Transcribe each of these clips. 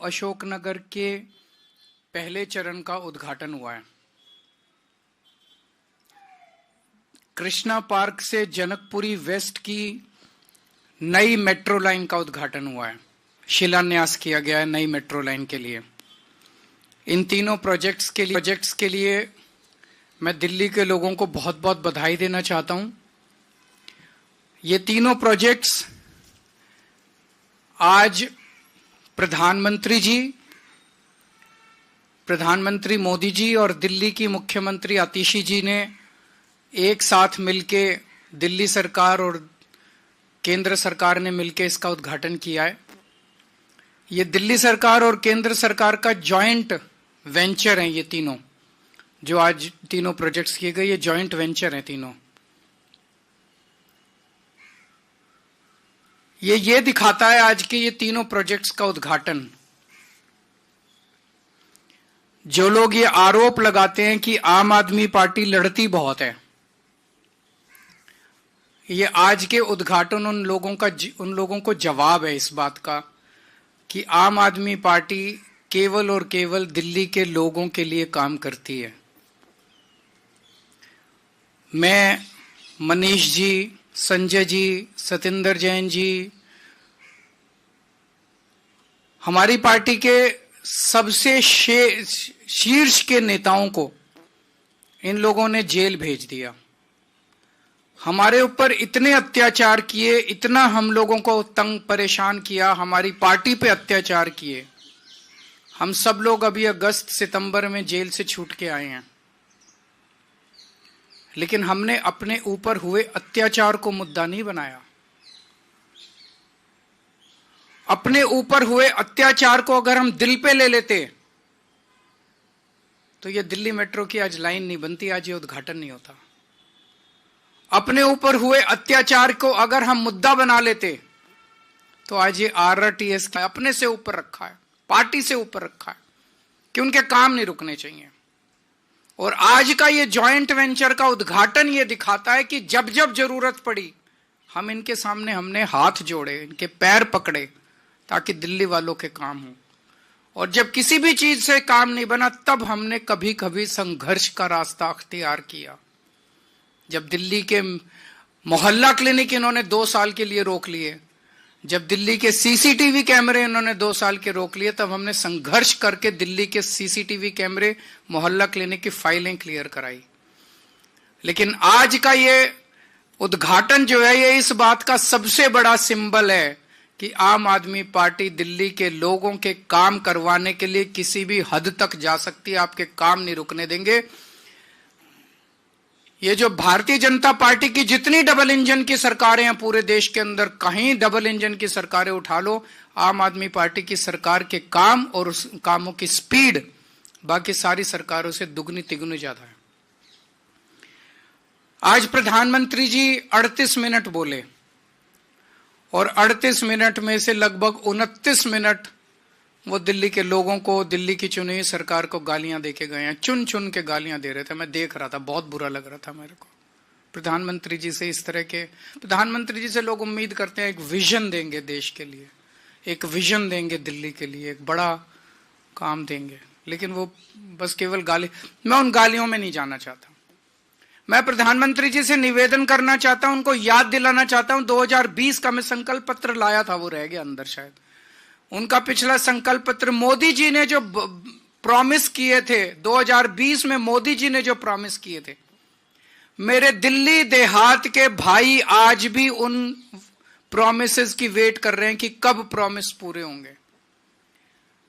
अशोकनगर के पहले चरण का उद्घाटन हुआ है। कृष्णा पार्क से जनकपुरी वेस्ट की नई मेट्रो लाइन का उद्घाटन हुआ है, शिलान्यास किया गया है नई मेट्रो लाइन के लिए। इन तीनों प्रोजेक्ट्स के लिए मैं दिल्ली के लोगों को बहुत बहुत बधाई देना चाहता हूं। ये तीनों प्रोजेक्ट्स आज प्रधानमंत्री मोदी जी और दिल्ली की मुख्यमंत्री आतिशी जी ने एक साथ मिलके, दिल्ली सरकार और केंद्र सरकार ने मिलके इसका उद्घाटन किया है। ये दिल्ली सरकार और केंद्र सरकार का जॉइंट वेंचर है। ये तीनों जो आज तीनों प्रोजेक्ट्स किए गए, ये जॉइंट वेंचर हैं तीनों। ये दिखाता है आज के ये तीनों प्रोजेक्ट्स का उद्घाटन। जो लोग ये आरोप लगाते हैं कि आम आदमी पार्टी लड़ती बहुत है, ये आज के उद्घाटन उन लोगों को जवाब है इस बात का कि आम आदमी पार्टी केवल और केवल दिल्ली के लोगों के लिए काम करती है। मैं, मनीष जी, संजय जी, सतिंदर जैन जी, हमारी पार्टी के सबसे शीर्ष के नेताओं को इन लोगों ने जेल भेज दिया। हमारे ऊपर इतने अत्याचार किए, इतना हम लोगों को तंग परेशान किया, हमारी पार्टी पे अत्याचार किए। हम सब लोग अभी अगस्त सितंबर में जेल से छूट के आए हैं, लेकिन हमने अपने ऊपर हुए अत्याचार को मुद्दा नहीं बनाया। अपने ऊपर हुए अत्याचार को अगर हम दिल पे ले लेते तो ये दिल्ली मेट्रो की आज लाइन नहीं बनती, आज ये उद्घाटन नहीं होता। अपने ऊपर हुए अत्याचार को अगर हम मुद्दा बना लेते तो आज ये आरटीएस अपने से ऊपर रखा है, पार्टी से ऊपर रखा है कि उनके काम नहीं रुकने चाहिए। और आज का ये जॉइंट वेंचर का उद्घाटन ये दिखाता है कि जब जब जरूरत पड़ी हम इनके सामने हमने हाथ जोड़े, इनके पैर पकड़े ताकि दिल्ली वालों के काम हो। और जब किसी भी चीज से काम नहीं बना तब हमने कभी कभी संघर्ष का रास्ता अख्तियार किया। जब दिल्ली के मोहल्ला क्लिनिक इन्होंने 2 साल के लिए रोक लिए, जब दिल्ली के सीसीटीवी कैमरे इन्होंने 2 साल के रोक लिए, तब हमने संघर्ष करके दिल्ली के सीसीटीवी कैमरे, मोहल्ला क्लिनिक की फाइलें क्लियर कराई। लेकिन आज का ये उद्घाटन जो है, ये इस बात का सबसे बड़ा सिंबल है कि आम आदमी पार्टी दिल्ली के लोगों के काम करवाने के लिए किसी भी हद तक जा सकती है, आपके काम नहीं रुकने देंगे। ये जो भारतीय जनता पार्टी की जितनी डबल इंजन की सरकारें हैं पूरे देश के अंदर, कहीं डबल इंजन की सरकारें उठा लो, आम आदमी पार्टी की सरकार के काम और उस कामों की स्पीड बाकी सारी सरकारों से दुगनी तिगुनी ज्यादा है। आज प्रधानमंत्री जी 38 मिनट बोले और 38 मिनट में से लगभग 29 मिनट वो दिल्ली के लोगों को, दिल्ली की चुनी हुई सरकार को गालियां देके गए हैं। चुन चुन के गालियां दे रहे थे, मैं देख रहा था, बहुत बुरा लग रहा था मेरे को। प्रधानमंत्री जी से इस तरह के, प्रधानमंत्री जी से लोग उम्मीद करते हैं एक विजन देंगे देश के लिए, एक विजन देंगे दिल्ली के लिए, एक बड़ा काम देंगे, लेकिन वो बस केवल गाली। मैं उन गालियों में नहीं जाना चाहता। मैं प्रधानमंत्री जी से निवेदन करना चाहता हूं, उनको याद दिलाना चाहता हूं, 2020 का मैं संकल्प पत्र लाया था, वो रह गया अंदर शायद। उनका पिछला संकल्प पत्र, मोदी जी ने जो प्रॉमिस किए थे 2020 में, मोदी जी ने जो प्रॉमिस किए थे, मेरे दिल्ली देहात के भाई आज भी उन प्रॉमिसेस की वेट कर रहे हैं कि कब प्रॉमिस पूरे होंगे।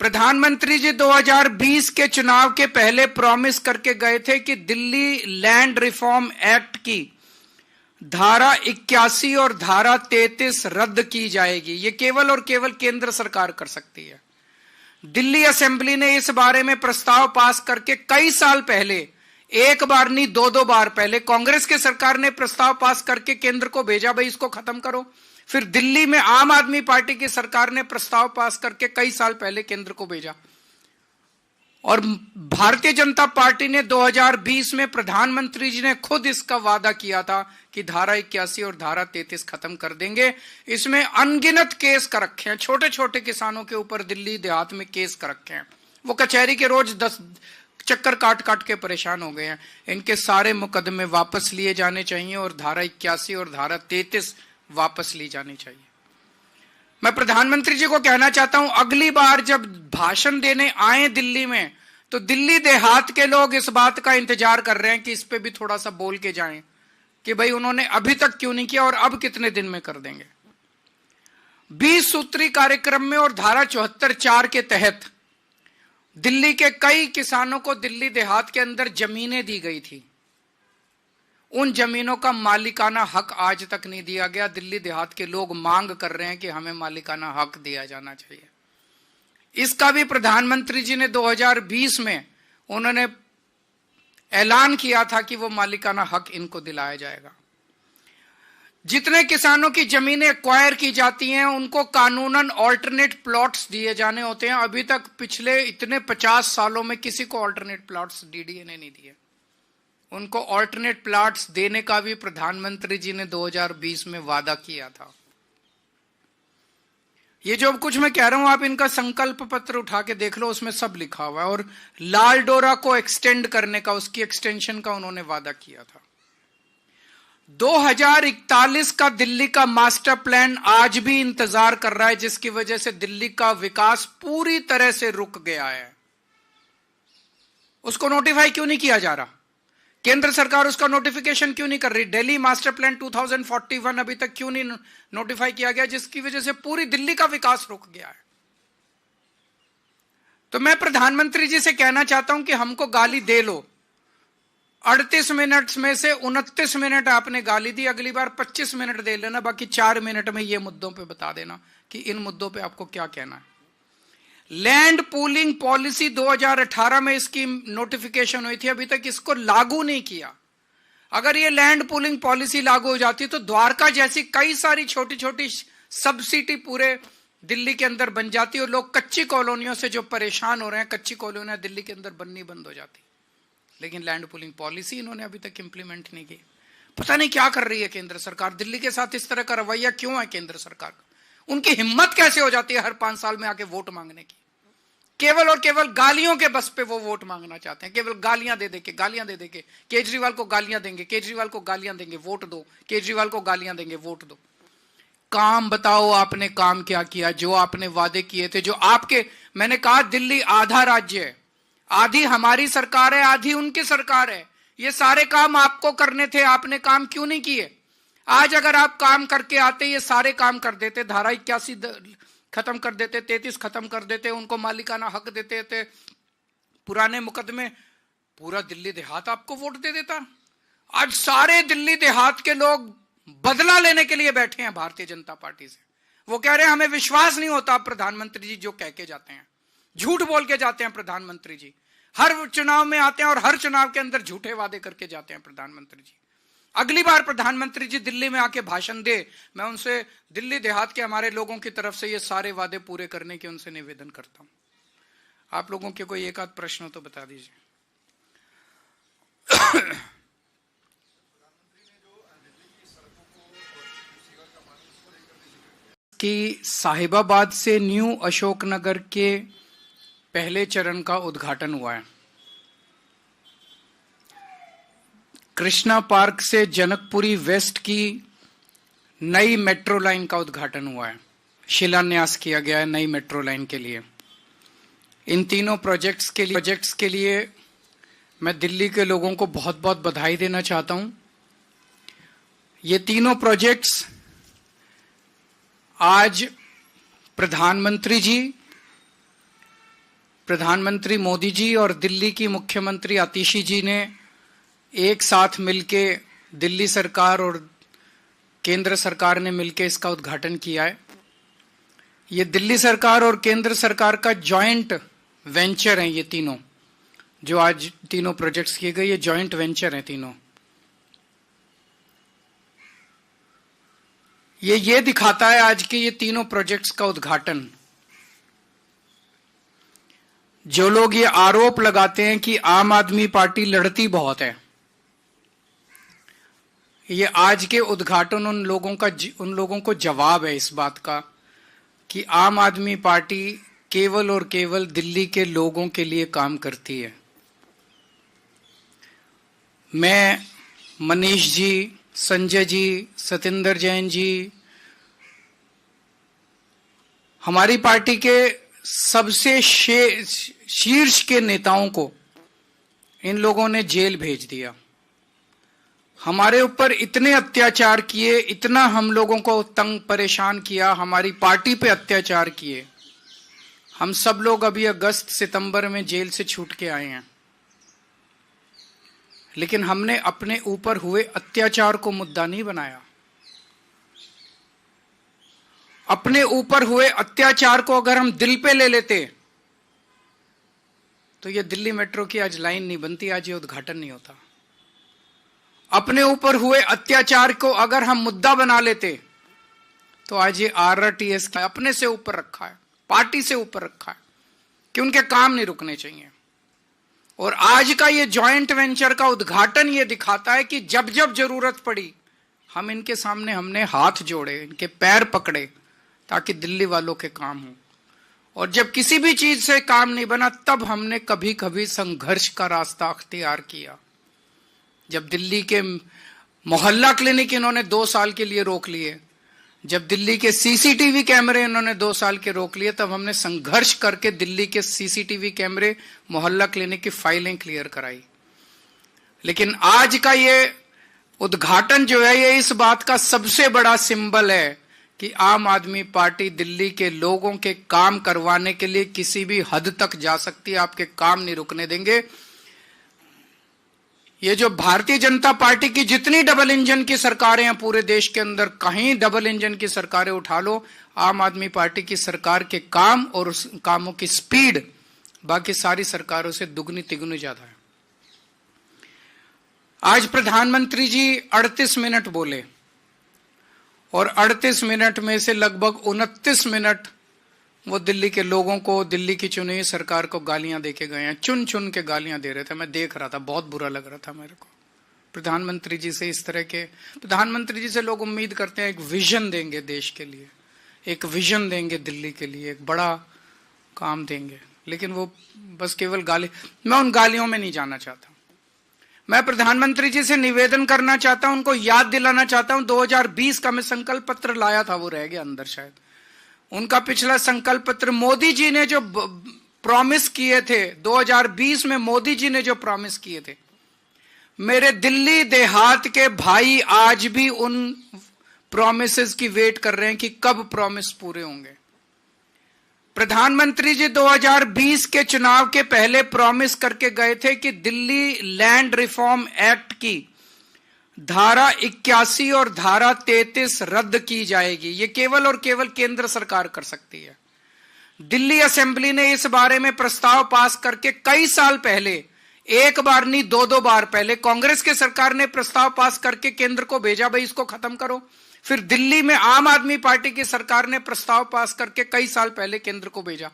प्रधानमंत्री जी 2020 के चुनाव के पहले प्रॉमिस करके गए थे कि दिल्ली लैंड रिफॉर्म एक्ट की धारा 81 और धारा 33 रद्द की जाएगी। ये केवल और केवल केंद्र सरकार कर सकती है। दिल्ली असेंबली ने इस बारे में प्रस्ताव पास करके कई साल पहले, एक बार नहीं 2-2 बार पहले, कांग्रेस के सरकार ने प्रस्ताव पास करके केंद्र को भेजा, भाई इसको खत्म करो। फिर दिल्ली में आम आदमी पार्टी की सरकार ने प्रस्ताव पास करके कई साल पहले केंद्र को भेजा। और भारतीय जनता पार्टी ने 2020 में प्रधानमंत्री जी ने खुद इसका वादा किया था कि धारा 81 और धारा 33 खत्म कर देंगे। इसमें अनगिनत केस कर रखे हैं, छोटे छोटे किसानों के ऊपर दिल्ली देहात में केस कर रखे हैं। वो कचहरी के रोज 10 चक्कर काट काट के परेशान हो गए हैं। इनके सारे मुकदमे वापस लिए जाने चाहिए और धारा 81 और धारा 33 वापस ली जानी चाहिए। मैं प्रधानमंत्री जी को कहना चाहता हूं, अगली बार जब भाषण देने आए दिल्ली में, तो दिल्ली देहात के लोग इस बात का इंतजार कर रहे हैं कि इस पे भी थोड़ा सा बोल के जाएं कि भाई उन्होंने अभी तक क्यों नहीं किया और अब कितने दिन में कर देंगे। 20 सूत्री कार्यक्रम में और धारा 74(4) के तहत दिल्ली के कई किसानों को दिल्ली देहात के अंदर जमीनें दी गई थी। उन जमीनों का मालिकाना हक आज तक नहीं दिया गया। दिल्ली देहात के लोग मांग कर रहे हैं कि हमें मालिकाना हक दिया जाना चाहिए। इसका भी प्रधानमंत्री जी ने 2020 में उन्होंने ऐलान किया था कि वो मालिकाना हक इनको दिलाया जाएगा। जितने किसानों की जमीनें एक्वायर की जाती हैं उनको कानूनन ऑल्टरनेट प्लॉट्स दिए जाने होते हैं। अभी तक पिछले इतने 50 सालों में किसी को ऑल्टरनेट प्लॉट्स डीडीए ने नहीं दिए। उनको ऑल्टरनेट प्लॉट्स देने का भी प्रधानमंत्री जी ने 2020 में वादा किया था। ये जो कुछ मैं कह रहा हूं आप इनका संकल्प पत्र उठा के देख लो, उसमें सब लिखा हुआ है। और लाल डोरा को एक्सटेंड करने का, उसकी एक्सटेंशन का उन्होंने वादा किया था। 2041 का दिल्ली का मास्टर प्लान आज भी इंतजार कर रहा है, जिसकी वजह से दिल्ली का विकास पूरी तरह से रुक गया है। उसको नोटिफाई क्यों नहीं किया जा रहा? केंद्र सरकार उसका नोटिफिकेशन क्यों नहीं कर रही? दिल्ली मास्टर प्लान 2041 अभी तक क्यों नहीं नोटिफाई किया गया, जिसकी वजह से पूरी दिल्ली का विकास रुक गया है। तो मैं प्रधानमंत्री जी से कहना चाहता हूं कि हमको गाली दे लो। 38 मिनट में से 29 मिनट आपने गाली दी, अगली बार 25 मिनट दे लेना, बाकी 4 मिनट में ये मुद्दों पे बता देना कि इन मुद्दों पे आपको क्या कहना है। लैंड पूलिंग पॉलिसी 2018 में इसकी नोटिफिकेशन हुई थी, अभी तक इसको लागू नहीं किया। अगर ये लैंड पूलिंग पॉलिसी लागू हो जाती तो द्वारका जैसी कई सारी छोटी छोटी सब सिटी पूरे दिल्ली के अंदर बन जाती और लोग कच्ची कॉलोनियों से जो परेशान हो रहे हैं, कच्ची कॉलोनियां दिल्ली के अंदर बननी बंद हो जाती। लेकिन लैंड पूलिंग पॉलिसी इन्होंने अभी तक इंप्लीमेंट नहीं की। पता नहीं क्या कर रही है केंद्र सरकार। दिल्ली के साथ इस तरह का रवैया क्यों है केंद्र सरकार का? उनकी हिम्मत कैसे हो जाती है हर 5 साल में आके वोट मांगने की? केवल और केवल गालियों के बस पे वो वोट मांगना चाहते हैं। केवल गालियां दे देके केजरीवाल को गालियां देंगे, केजरीवाल को गालियां देंगे, वोट दो, केजरीवाल को गालियां देंगे, वोट दो। काम बताओ, आपने काम क्या किया? जो आपने वादे किए थे, जो आपके, मैंने कहा दिल्ली आधा राज्य है, आधी हमारी सरकार है, आधी उनकी सरकार है। ये सारे काम आपको करने थे, आपने काम क्यों नहीं किए? आज अगर आप काम करके आते, ये सारे काम कर देते, धारा 81 खत्म कर देते, 33 खत्म कर देते, उनको मालिकाना हक देते थे, पुराने मुकदमे, पूरा दिल्ली देहात आपको वोट दे देता। आज सारे दिल्ली देहात के लोग बदला लेने के लिए बैठे हैं भारतीय जनता पार्टी से। वो कह रहे हैं हमें विश्वास नहीं होता प्रधानमंत्री जी जो कह के जाते हैं, झूठ बोल के जाते हैं प्रधानमंत्री जी। हर चुनाव में आते हैं और हर चुनाव के अंदर झूठे वादे करके जाते हैं प्रधानमंत्री जी। अगली बार प्रधानमंत्री जी दिल्ली में आके भाषण दे, मैं उनसे दिल्ली देहात के हमारे लोगों की तरफ से ये सारे वादे पूरे करने के उनसे निवेदन करता हूं। आप लोगों के कोई एक आध प्रश्न हो तो बता दीजिए। कि साहिबाबाद से न्यू अशोकनगर के पहले चरण का उद्घाटन हुआ है। कृष्णा पार्क से जनकपुरी वेस्ट की नई मेट्रो लाइन का उद्घाटन हुआ है, शिलान्यास किया गया है नई मेट्रो लाइन के लिए। इन तीनों प्रोजेक्ट्स के लिए मैं दिल्ली के लोगों को बहुत बहुत बधाई देना चाहता हूं। ये तीनों प्रोजेक्ट्स आज प्रधानमंत्री मोदी जी और दिल्ली की मुख्यमंत्री आतिशी जी ने एक साथ मिलके, दिल्ली सरकार और केंद्र सरकार ने मिलके इसका उद्घाटन किया है। ये दिल्ली सरकार और केंद्र सरकार का जॉइंट वेंचर है। ये तीनों जो आज तीनों प्रोजेक्ट्स किए गए, ये जॉइंट वेंचर हैं तीनों। ये दिखाता है आज के ये तीनों प्रोजेक्ट्स का उद्घाटन जो लोग ये आरोप लगाते हैं कि आम आदमी पार्टी लड़ती बहुत है, ये आज के उद्घाटन उन लोगों को जवाब है इस बात का कि आम आदमी पार्टी केवल और केवल दिल्ली के लोगों के लिए काम करती है। मैं, मनीष जी, संजय जी, सतेंद्र जैन जी, हमारी पार्टी के सबसे शीर्ष के नेताओं को इन लोगों ने जेल भेज दिया। हमारे ऊपर इतने अत्याचार किए, इतना हम लोगों को तंग परेशान किया, हमारी पार्टी पे अत्याचार किए। हम सब लोग अभी अगस्त सितंबर में जेल से छूट के आए हैं, लेकिन हमने अपने ऊपर हुए अत्याचार को मुद्दा नहीं बनाया। अपने ऊपर हुए अत्याचार को अगर हम दिल पे ले लेते तो ये दिल्ली मेट्रो की आज लाइन नहीं बनती, आज ये उद्घाटन नहीं होता। अपने ऊपर हुए अत्याचार को अगर हम मुद्दा बना लेते तो आज ये आरआरटीएस अपने से ऊपर रखा है, पार्टी से ऊपर रखा है कि उनके काम नहीं रुकने चाहिए। और आज का ये जॉइंट वेंचर का उद्घाटन ये दिखाता है कि जब जब जरूरत पड़ी हम इनके सामने हमने हाथ जोड़े, इनके पैर पकड़े ताकि दिल्ली वालों के काम हो। और जब किसी भी चीज से काम नहीं बना तब हमने कभी कभी संघर्ष का रास्ता अख्तियार किया। जब दिल्ली के मोहल्ला क्लिनिक इन्होंने 2 साल के लिए रोक लिए, जब दिल्ली के सीसीटीवी कैमरे इन्होंने 2 साल के रोक लिए, तब हमने संघर्ष करके दिल्ली के सीसीटीवी कैमरे, मोहल्ला क्लिनिक की फाइलें क्लियर कराई। लेकिन आज का ये उद्घाटन जो है ये इस बात का सबसे बड़ा सिंबल है कि आम आदमी पार्टी दिल्ली के लोगों के काम करवाने के लिए किसी भी हद तक जा सकती है, आपके काम नहीं रुकने देंगे। ये जो भारतीय जनता पार्टी की जितनी डबल इंजन की सरकारें हैं पूरे देश के अंदर, कहीं डबल इंजन की सरकारें उठा लो, आम आदमी पार्टी की सरकार के काम और उस कामों की स्पीड बाकी सारी सरकारों से दुगनी तिगुनी ज्यादा है। आज प्रधानमंत्री जी 38 मिनट बोले और 38 मिनट में से लगभग 29 मिनट वो दिल्ली के लोगों को, दिल्ली की चुनी हुई सरकार को गालियां देके गए हैं। चुन चुन के गालियां दे रहे थे, मैं देख रहा था, बहुत बुरा लग रहा था मेरे को। प्रधानमंत्री जी से इस तरह के, प्रधानमंत्री जी से लोग उम्मीद करते हैं एक विजन देंगे देश के लिए, एक विजन देंगे दिल्ली के लिए, एक बड़ा काम देंगे, लेकिन वो बस केवल गाली। मैं उन गालियों में नहीं जाना चाहता। मैं प्रधानमंत्री जी से निवेदन करना चाहता हूं, उनको याद दिलाना चाहता हूं 2020 का मैं संकल्प पत्र लाया था, वो रह गया अंदर शायद। उनका पिछला संकल्प पत्र मोदी जी ने जो प्रॉमिस किए थे 2020 में, मोदी जी ने जो प्रॉमिस किए थे, मेरे दिल्ली देहात के भाई आज भी उन प्रॉमिसेस की वेट कर रहे हैं कि कब प्रॉमिस पूरे होंगे। प्रधानमंत्री जी 2020 के चुनाव के पहले प्रॉमिस करके गए थे कि दिल्ली लैंड रिफॉर्म एक्ट की धारा 81 और धारा 33 रद्द की जाएगी। ये केवल और केवल केंद्र सरकार कर सकती है। दिल्ली असेंबली ने इस बारे में प्रस्ताव पास करके कई साल पहले, एक बार नहीं 2-2 बार पहले, कांग्रेस के सरकार ने प्रस्ताव पास करके केंद्र को भेजा, भाई इसको खत्म करो। फिर दिल्ली में आम आदमी पार्टी की सरकार ने प्रस्ताव पास करके कई साल पहले केंद्र को भेजा।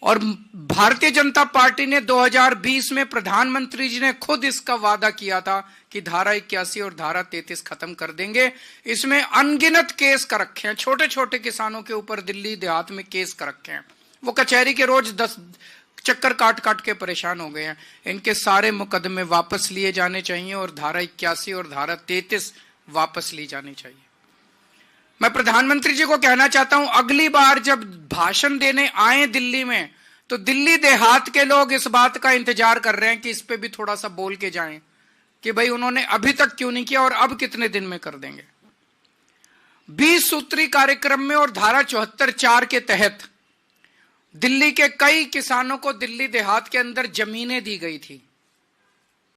और भारतीय जनता पार्टी ने 2020 में, प्रधानमंत्री जी ने खुद इसका वादा किया था कि धारा 81 और धारा 33 खत्म कर देंगे। इसमें अनगिनत केस कर रखे हैं, छोटे छोटे किसानों के ऊपर दिल्ली देहात में केस कर रखे हैं। वो कचहरी के रोज 10 चक्कर काट काट के परेशान हो गए हैं। इनके सारे मुकदमे वापस लिए जाने चाहिए और धारा 81 और धारा 33 वापस ली जानी चाहिए। मैं प्रधानमंत्री जी को कहना चाहता हूं, अगली बार जब भाषण देने आए दिल्ली में, तो दिल्ली देहात के लोग इस बात का इंतजार कर रहे हैं कि इस पे भी थोड़ा सा बोल के जाएं कि भाई उन्होंने अभी तक क्यों नहीं किया और अब कितने दिन में कर देंगे। 20 सूत्री कार्यक्रम में और धारा 74(4) के तहत दिल्ली के कई किसानों को दिल्ली देहात के अंदर जमीनें दी गई थी।